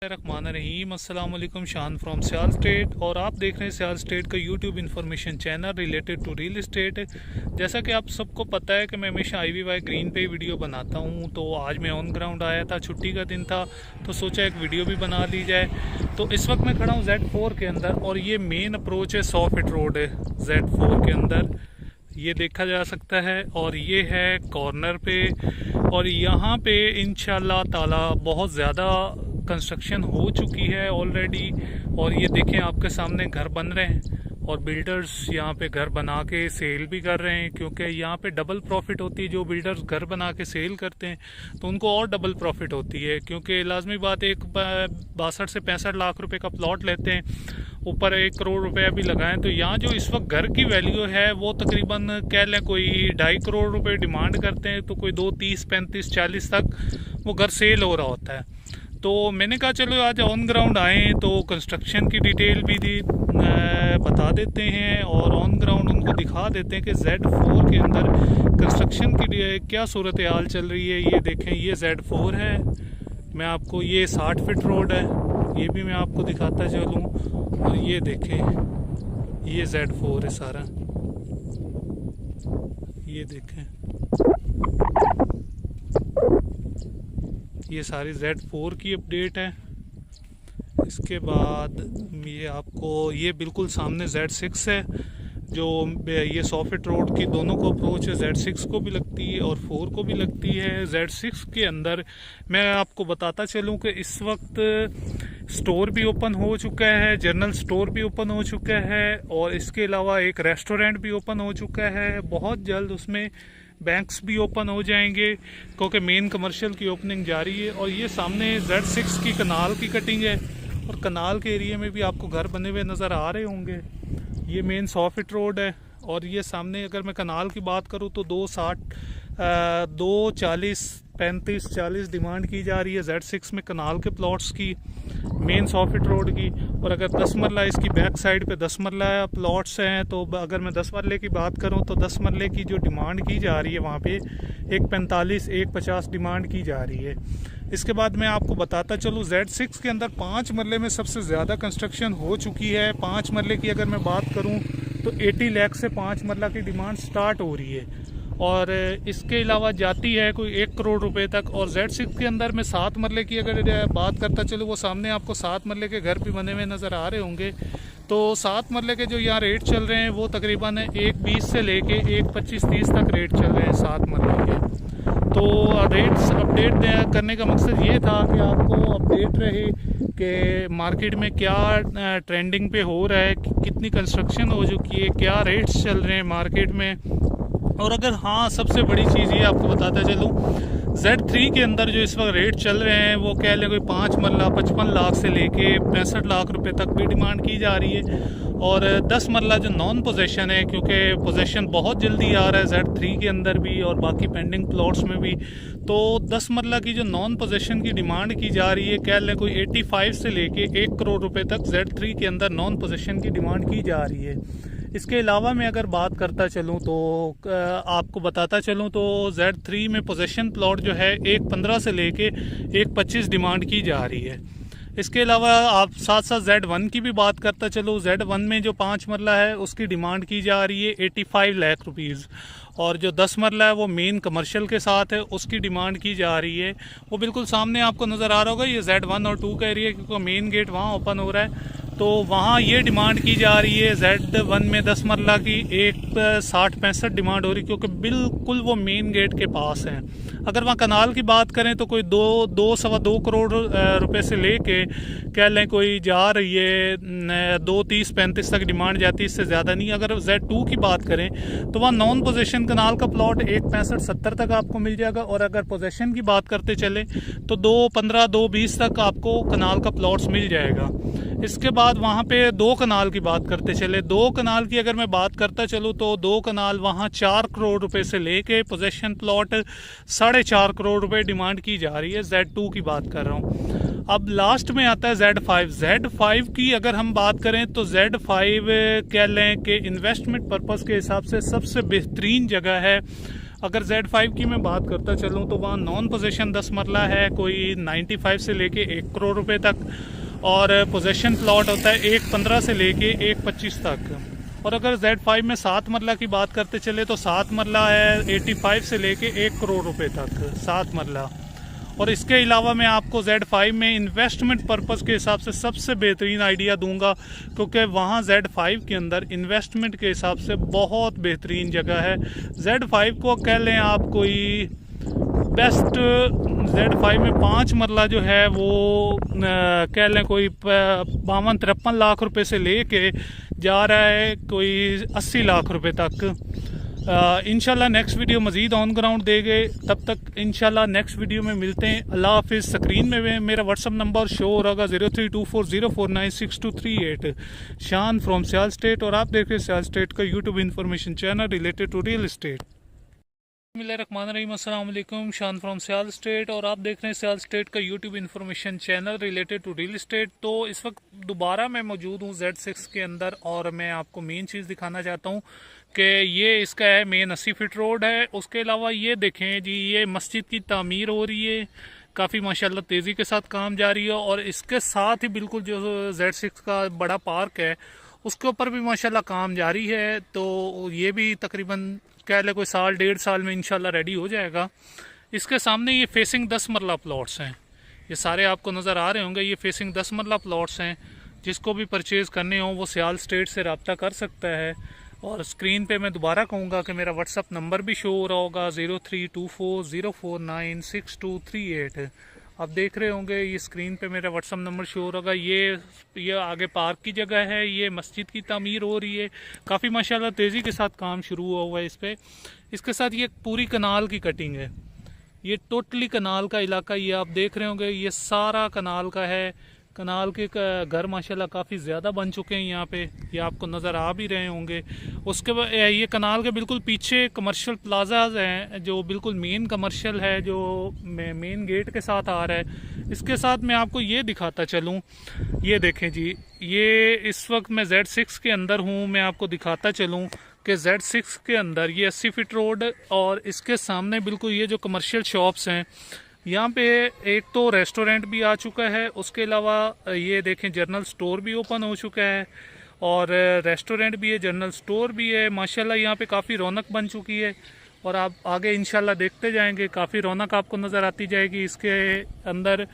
रहीम अस्सलाम वालेकुम। शान फ्रॉम सियाल स्टेट और आप देख रहे हैं सियाल स्टेट का YouTube information channel related to real estate. जैसा कि आप सबको पता है कि मैं हमेशा IVY ग्रीन पे वीडियो बनाता हूं, तो आज मैं ऑन ग्राउंड आया था, छुट्टी का दिन था तो सोचा एक वीडियो भी बना ली जाए। तो इस वक्त मैं खड़ा हूं Z4 के अंदर और ये मेन अप्रोच है 100 फीट रोड है Z4 के अंदर, ये देखा जा सकता है। और ये है कॉर्नर पे और यहाँ पे इंशाल्लाह ताला बहुत ज़्यादा कंस्ट्रक्शन हो चुकी है ऑलरेडी। और ये देखें आपके सामने घर बन रहे हैं और बिल्डर्स यहाँ पे घर बना के सेल भी कर रहे हैं, क्योंकि यहाँ पे डबल प्रॉफिट होती है। जो बिल्डर्स घर बना के सेल करते हैं तो उनको और डबल प्रॉफिट होती है, क्योंकि लाजमी बात एक 62 से 65 लाख रुपए का प्लॉट लेते हैं, ऊपर 1 करोड़ रुपया भी लगाएं। तो यहाँ जो इस वक्त घर की वैल्यू है वो तकरीबन कह लें कोई 2.5 करोड़ रुपए डिमांड करते हैं, तो कोई 2, 30, 35, 40 तक वो घर सेल हो रहा होता है। तो मैंने कहा चलो आज ऑन ग्राउंड आएँ तो कंस्ट्रक्शन की डिटेल भी बता देते हैं और ऑन ग्राउंड उनको दिखा देते हैं कि Z4 के अंदर कंस्ट्रक्शन की क्या सूरत हाल चल रही है। ये देखें, ये Z4 है। मैं आपको ये 60 फीट रोड है, ये भी मैं आपको दिखाता चलूँ। और ये देखें, ये Z4 है सारा, ये देखें, ये सारी Z4 की अपडेट है। इसके बाद ये आपको ये बिल्कुल सामने Z6 है, जो ये 100 फीट रोड की दोनों को अप्रोच है, Z6 को भी लगती है और 4 को भी लगती है। Z6 के अंदर मैं आपको बताता चलूँ कि इस वक्त स्टोर भी ओपन हो चुका है, जनरल स्टोर भी ओपन हो चुका है और इसके अलावा एक रेस्टोरेंट भी ओपन हो चुका है। बहुत जल्द उसमें बैंक्स भी ओपन हो जाएंगे, क्योंकि मेन कमर्शियल की ओपनिंग जारी है। और ये सामने Z6 की कनाल की कटिंग है और कनाल के एरिया में भी आपको घर बने हुए नज़र आ रहे होंगे। ये मेन 100 फीट रोड है और ये सामने अगर मैं कनाल की बात करूँ तो 240, 35, 40 डिमांड की जा रही है Z6 में कनाल के प्लॉट्स की, मेन 100 फीट रोड की। और अगर 10 मरला इसकी बैक साइड पे 10 मरला प्लॉट्स हैं, तो अगर मैं 10 मरले की बात करूं तो 10 मरले की जो डिमांड की जा रही है वहाँ पे 145, 150 डिमांड की जा रही है। इसके बाद मैं आपको बताता चलूँ Z6 के अंदर 5 मरले में सबसे ज़्यादा कंस्ट्रक्शन हो चुकी है। 5 मरले की अगर मैं बात करूँ तो 80 लाख से 5 मरला की डिमांड स्टार्ट हो रही है और इसके अलावा जाती है कोई 1 करोड़ रुपए तक। और Z6 के अंदर मैं 7 मरले की अगर बात करता चलूँ, वो सामने आपको 7 मरले के घर भी बने हुए नज़र आ रहे होंगे। तो 7 मरले के जो यहाँ रेट चल रहे हैं वो तकरीबन 1.20 से लेके 1.25-1.30 तक रेट चल रहे हैं 7 मरले के। तो रेट्स अपडेट करने का मकसद ये था कि आपको अपडेट रहे कि मार्केट में क्या ट्रेंडिंग पे हो रहा है, कितनी कंस्ट्रक्शन हो चुकी है, क्या रेट्स चल रहे हैं मार्केट में। और अगर हाँ, सबसे बड़ी चीज़ ये आपको बताता चलूँ, Z3 के अंदर जो इस वक्त रेट चल रहे हैं वो कह लें कोई 5 मरला 55 लाख से लेके 65 लाख रुपए तक भी डिमांड की जा रही है। और 10 मरला जो नॉन पोजेशन है, क्योंकि पोजेशन बहुत जल्दी आ रहा है Z3 के अंदर भी और बाकी पेंडिंग प्लॉट्स में भी, तो 10 मरला की जो नॉन पोजेशन की डिमांड की जा रही है कह लें कोई 85 से लेके 1 करोड़ रुपए तक Z3 के अंदर नॉन पोजेशन की डिमांड की जा रही है। इसके अलावा मैं अगर बात करता चलूँ तो आपको बताता चलूँ तो Z3 में पोजेशन प्लॉट जो है 1.15 से लेके 1.25 डिमांड की जा रही है। इसके अलावा आप साथ साथ Z1 की भी बात करता चलो, Z1 में जो 5 मरला है उसकी डिमांड की जा रही है 85 लाख रुपीज़ और जो 10 मरला है वो मेन कमर्शियल के साथ है, उसकी डिमांड की जा रही है। वो बिल्कुल सामने आपको नज़र आ रहा होगा, ये Z1 और 2 का एरिया, क्योंकि मेन गेट वहाँ ओपन हो रहा है तो वहाँ ये डिमांड की जा रही है। Z1 में 10 मरला की 1.60-65 डिमांड हो रही, क्योंकि बिल्कुल वो मेन गेट के पास है। अगर वहाँ कनाल की बात करें तो कोई 2-2.25 करोड़ रुपए से लेके कह लें कोई जा रही है 2.30-35 तक डिमांड जाती है, इससे ज़्यादा नहीं। अगर Z2 की बात करें तो वहाँ नॉन पोजेशन कनाल का प्लॉट 1.65-70 तक आपको मिल जाएगा और अगर पोजेशन की बात करते चले तो 2.15, 2.20 तक आपको कनाल का प्लॉट्स मिल जाएगा। इसके बाद वहाँ पे 2 कनाल की बात करते चले, 2 कनाल की अगर मैं बात करता चलूँ तो 2 कनाल वहाँ 4 करोड़ रुपए से लेके पोजेशन प्लॉट 4.5 करोड़ रुपए डिमांड की जा रही है। Z2 की बात कर रहा हूँ। अब लास्ट में आता है Z5 की अगर हम बात करें तो Z5 कह लें कि इन्वेस्टमेंट पर्पस के हिसाब से सबसे बेहतरीन जगह है अगर Z5 की मैं बात करता चलूँ तो वहाँ नॉन पोजेशन 10 मरला है, कोई 95 से लेके 1 करोड़ रुपए तक, और पोजेशन प्लॉट होता है 1.15 से लेके 1.25 तक। और अगर Z5 में 7 मरला की बात करते चले तो 7 मरला है 85 से लेके 1 करोड़ रुपए तक 7 मरला। और इसके अलावा मैं आपको Z5 में इन्वेस्टमेंट पर्पज़ के हिसाब से सबसे बेहतरीन आइडिया दूंगा, क्योंकि वहाँ Z5 के अंदर इन्वेस्टमेंट के हिसाब से बहुत बेहतरीन जगह है। Z5 को कह लें आप कोई बेस्ट, Z5 में 5 मरला जो है वो कह लें कोई 52-53 लाख रुपए से लेके जा रहा है कोई 80 लाख रुपए तक। इंशाल्लाह नेक्स्ट वीडियो मज़ीद ऑन ग्राउंड देंगे, तब तक इंशाल्लाह नेक्स्ट वीडियो में मिलते हैं। अल्लाह हाफिज़। स्क्रीन में मेरा व्हाट्सअप नंबर शो हो रहा 032404962238, शान फ्रॉम सियाल स्टेट, और आप देख रहे हैं सियाल स्टेट का YouTube information channel related to real estate. बिस्मिल्लाहिर्रहमानिर्रहीम, अस्सलाम वालेकुम, शान फ्रॉम सियाल स्टेट, और आप देख रहे हैं सियाल स्टेट का YouTube information channel related to real estate. तो इस वक्त दोबारा मैं मौजूद हूँ Z6 के अंदर, और मैं आपको मेन चीज़ दिखाना चाहता हूँ कि ये इसका है मेन 80 फीट रोड है। उसके अलावा ये देखें जी, ये मस्जिद की तामीर हो रही है, काफ़ी माशाल्लाह तेज़ी के साथ काम जारी है। और इसके साथ ही बिल्कुल जो Z6 का बड़ा पार्क है उसके ऊपर भी माशाल्लाह काम जारी है। तो ये भी तकरीबन कह ले कोई 1.5 साल में इंशाल्लाह रेडी हो जाएगा। इसके सामने ये फेसिंग 10 मरला प्लॉट्स हैं, ये सारे आपको नज़र आ रहे होंगे। ये फेसिंग 10 मरला प्लॉट्स हैं, जिसको भी परचेज़ करने हो वो सियाल स्टेट से रब्ता कर सकता है। और स्क्रीन पे मैं दोबारा कहूँगा कि मेरा व्हाट्सअप नंबर भी शो हो रहा होगा 032404962238। आप देख रहे होंगे ये स्क्रीन पे मेरा व्हाट्सअप नंबर शो हो रहा होगा। ये आगे पार्क की जगह है, ये मस्जिद की तामीर हो रही है, काफ़ी माशाल्लाह तेज़ी के साथ काम शुरू हुआ है इस पर। इसके साथ ये पूरी कनाल की कटिंग है, ये टोटली कनाल का इलाका ये आप देख रहे होंगे, ये सारा कनाल का है। कनाल के घर माशाल्लाह काफ़ी ज़्यादा बन चुके हैं यहाँ पे, ये आपको नज़र आ भी रहे होंगे। उसके बाद ये कनाल के बिल्कुल पीछे कमर्शियल प्लाजाज हैं, जो बिल्कुल मेन कमर्शियल है, जो मेन गेट के साथ आ रहा है। इसके साथ मैं आपको ये दिखाता चलूँ, ये देखें जी, ये इस वक्त मैं Z6 के अंदर हूँ। मैं आपको दिखाता चलूँ कि Z6 के अंदर ये 80 फीट रोड, और इसके सामने बिल्कुल ये जो कमर्शियल शॉप्स हैं, यहाँ पे एक तो रेस्टोरेंट भी आ चुका है, उसके अलावा ये देखें जनरल स्टोर भी ओपन हो चुका है, और रेस्टोरेंट भी है, जनरल स्टोर भी है। माशाल्लाह यहाँ पे काफ़ी रौनक बन चुकी है, और आप आगे इंशाल्लाह देखते जाएंगे, काफ़ी रौनक आपको नज़र आती जाएगी इसके अंदर।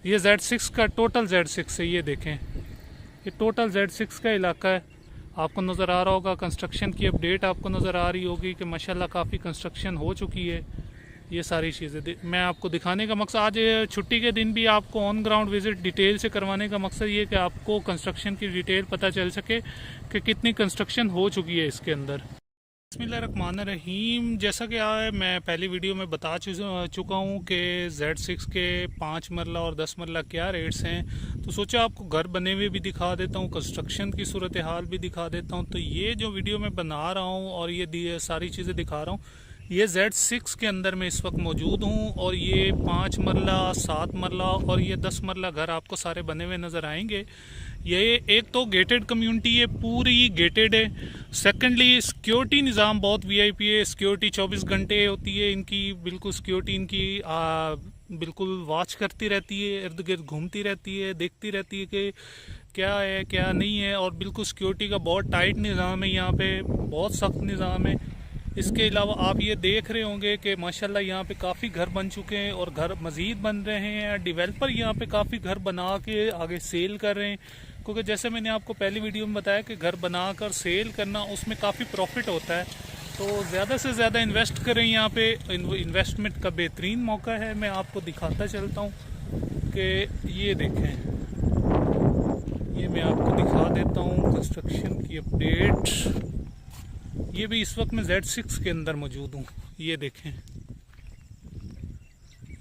ये Z6 का टोटल Z6 है, ये देखें, ये टोटल Z6 का इलाका है, आपको नज़र आ रहा होगा। कंस्ट्रक्शन की अपडेट आपको नज़र आ रही होगी कि माशाल्लाह काफ़ी कंस्ट्रक्शन हो चुकी है। ये सारी चीज़ें मैं आपको दिखाने का मकसद, आज छुट्टी के दिन भी आपको ऑन ग्राउंड विज़िट डिटेल से करवाने का मकसद ये कि आपको कंस्ट्रक्शन की डिटेल पता चल सके कि कितनी कंस्ट्रक्शन हो चुकी है इसके अंदर। बिस्मिल्लाहिर्रहमानिर्रहीम, जैसा कि मैं पहली वीडियो में बता चुका हूँ कि Z6 के 5 मरला और 10 मरला क्या रेट्स हैं, तो सोचा आपको घर बने हुए भी दिखा देता हूँ, कंस्ट्रक्शन की सूरत हाल भी दिखा देता हूँ। तो ये जो वीडियो मैं बना रहा हूँ और ये सारी चीज़ें दिखा रहा हूँ, ये Z6 के अंदर मैं इस वक्त मौजूद हूँ, और ये 5 मरला, 7 मरला और ये 10 मरला घर आपको सारे बने हुए नज़र आएंगे। ये एक तो गेटेड कम्युनिटी है, पूरी गेटेड है। सेकेंडली सिक्योरिटी निज़ाम बहुत VIP है, सिक्योरिटी 24 घंटे होती है इनकी, बिल्कुल सिक्योरिटी इनकी बिल्कुल वॉच करती रहती है, इर्द गिर्द घूमती रहती है, देखती रहती है कि क्या है क्या नहीं है, और बिल्कुल सिक्योरिटी का बहुत टाइट निज़ाम है यहाँ पे, बहुत सख्त निज़ाम है। इसके अलावा आप ये देख रहे होंगे कि माशाल्लाह यहाँ पे काफ़ी घर बन चुके हैं, और घर मज़ीद बन रहे हैं। डेवलपर यहाँ पे काफ़ी घर बना के आगे सेल कर रहे हैं, क्योंकि जैसे मैंने आपको पहली वीडियो में बताया कि घर बनाकर सेल करना उसमें काफ़ी प्रॉफिट होता है। तो ज़्यादा से ज़्यादा इन्वेस्ट करें, यहाँ पे इन्वेस्टमेंट का बेहतरीन मौका है। मैं आपको दिखाता चलता हूँ कि ये देखें, ये मैं आपको दिखा देता हूँ कंस्ट्रक्शन की अपडेट। ये भी इस वक्त मैं Z6 के अंदर मौजूद हूँ, ये देखें,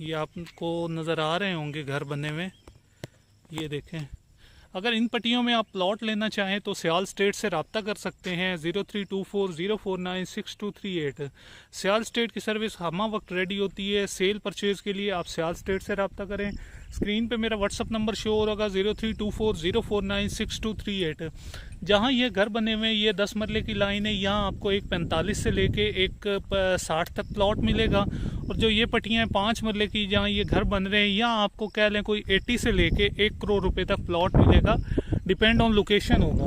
ये आपको नज़र आ रहे होंगे घर बने हुए, ये देखें। अगर इन पट्टियों में आप प्लॉट लेना चाहें तो सियाल स्टेट से रब्ता कर सकते हैं 032404962238। सियाल स्टेट की सर्विस हमा वक्त रेडी होती है। सेल परचेज़ के लिए आप सियाल स्टेट से रब्ता करें। स्क्रीन पे मेरा व्हाट्सअप नंबर शो हो रहा 0324049623 जहाँ ये घर बने हुए हैं। ये 10 मरले की लाइन है। यहाँ आपको एक 45 से लेके एक 60 तक प्लॉट मिलेगा। और जो ये पट्टियाँ हैं 5 मरले की जहाँ ये घर बन रहे हैं, यहाँ आपको कह लें कोई 80 से लेके 1 करोड़ रुपए तक प्लॉट मिलेगा। डिपेंड ऑन लोकेशन होगा,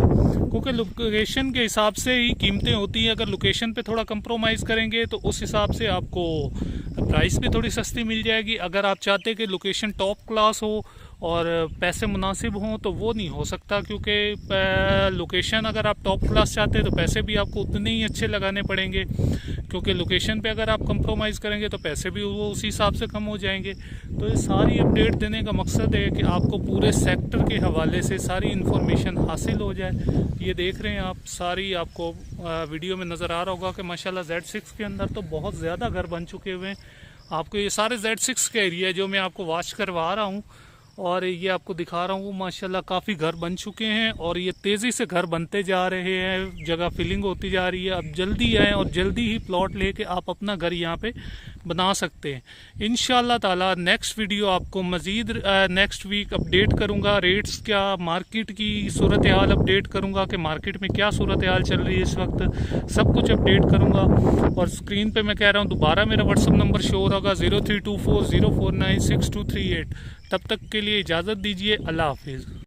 क्योंकि लोकेशन के हिसाब से ही कीमतें होती हैं। अगर लोकेशन पे थोड़ा कंप्रोमाइज़ करेंगे तो उस हिसाब से आपको प्राइस भी थोड़ी सस्ती मिल जाएगी। अगर आप चाहते हैं कि लोकेशन टॉप क्लास हो और पैसे मुनासिब हों तो वो नहीं हो सकता, क्योंकि लोकेशन अगर आप टॉप क्लास चाहते हैं तो पैसे भी आपको उतने ही अच्छे लगाने पड़ेंगे, क्योंकि लोकेशन पे अगर आप कंप्रोमाइज़ करेंगे तो पैसे भी वो उसी हिसाब से कम हो जाएंगे। तो ये सारी अपडेट देने का मकसद है कि आपको पूरे सेक्टर के हवाले से सारी इन्फॉर्मेशन हासिल हो जाए। ये देख रहे हैं आप, सारी आपको वीडियो में नज़र आ रहा होगा कि माशाल्लाह Z6 के अंदर तो बहुत ज़्यादा घर बन चुके हुए हैं। आपको ये सारे Z6 का एरिया है जो मैं आपको वॉच करवा रहा हूँ और ये आपको दिखा रहा हूँ। माशाल्लाह काफ़ी घर बन चुके हैं और ये तेज़ी से घर बनते जा रहे हैं, जगह फिलिंग होती जा रही है। अब जल्दी आएँ और जल्दी ही प्लॉट लेके आप अपना घर यहाँ पे बना सकते हैं इंशाल्लाह ताला। नेक्स्ट वीडियो आपको मज़ीद नेक्स्ट वीक अपडेट करूँगा, रेट्स क्या, मार्केट की सूरत हाल अपडेट करूँगा कि मार्केट में क्या सूरत हाल चल रही है इस वक्त, सब कुछ अपडेट करूँगा। और स्क्रीन पे मैं कह रहा हूँ दोबारा मेरा व्हाट्सअप नंबर शो होगा 0324049623 तब तक के लिए इजाज़त दीजिए। अल्लाह हाफिज़।